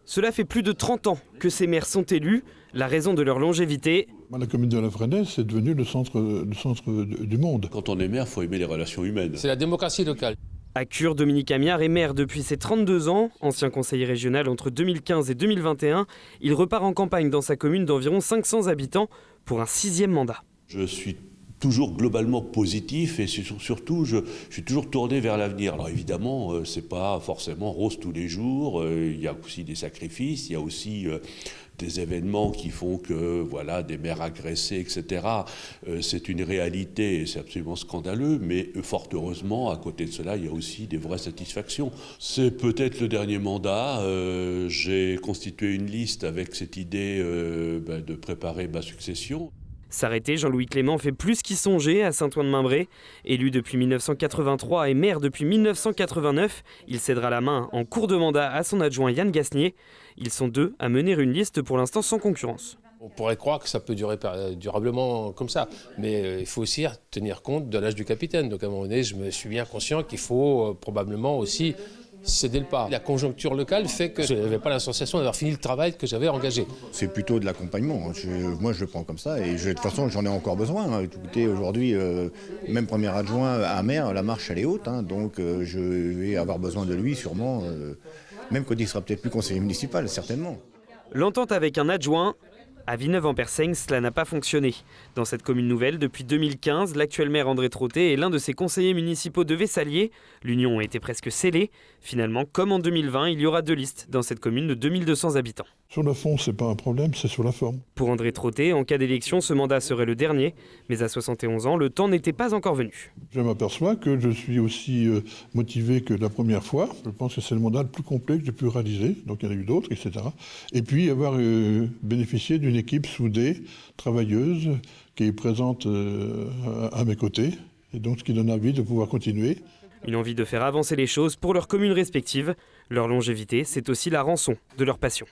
Cela fait plus de 30 ans que ces maires sont élus. La raison de leur longévité, la commune de La Fresnaye, c'est devenu le centre du monde. Quand on est maire, il faut aimer les relations humaines. C'est la démocratie locale. À Cure, Dominique Amiard est maire depuis ses 32 ans. Ancien conseiller régional entre 2015 et 2021, il repart en campagne dans sa commune d'environ 500 habitants pour un 6e mandat. Je suis toujours globalement positif et surtout je suis toujours tourné vers l'avenir. Alors évidemment, c'est pas forcément rose tous les jours, il y a aussi des sacrifices, il y a aussi des événements qui font que voilà, des maires agressés, etc. C'est une réalité et c'est absolument scandaleux, mais fort heureusement, à côté de cela, il y a aussi des vraies satisfactions. C'est peut-être le dernier mandat, j'ai constitué une liste avec cette idée de préparer ma succession. S'arrêter, Jean-Louis Clément fait plus qu'y songer à Saint-Ouen-de-Mimbré. Élu depuis 1983 et maire depuis 1989, il cédera la main en cours de mandat à son adjoint Yann Gasnier. Ils sont deux à mener une liste pour l'instant sans concurrence. On pourrait croire que ça peut durer durablement comme ça, mais il faut aussi tenir compte de l'âge du capitaine. Donc à un moment donné, je me suis bien conscient qu'il faut probablement aussi céder le pas. La conjoncture locale fait que je n'avais pas la sensation d'avoir fini le travail que j'avais engagé. C'est plutôt de l'accompagnement. Moi, je le prends comme ça et de toute façon, j'en ai encore besoin. Écoutez, aujourd'hui, même premier adjoint à maire, la marche, elle est haute. Donc, je vais avoir besoin de lui sûrement, même quand il sera peut-être plus conseiller municipal, certainement. L'entente avec un adjoint. À Villeneuve-en-Persaigne, cela n'a pas fonctionné. Dans cette commune nouvelle, depuis 2015, l'actuel maire André Trotté est l'un de ses conseillers municipaux de Vessalier. L'union a été presque scellée. Finalement, comme en 2020, il y aura 2 listes dans cette commune de 2200 habitants. Sur le fond, c'est pas un problème, c'est sur la forme. Pour André Trotté, en cas d'élection, ce mandat serait le dernier. Mais à 71 ans, le temps n'était pas encore venu. Je m'aperçois que je suis aussi motivé que la première fois. Je pense que c'est le mandat le plus complet que j'ai pu réaliser. Donc il y en a eu d'autres, etc. Et puis avoir bénéficié d'une équipe soudée, travailleuse, qui est présente à mes côtés. Et donc ce qui donne envie de pouvoir continuer. Une envie de faire avancer les choses pour leurs communes respectives. Leur longévité, c'est aussi la rançon de leur passion.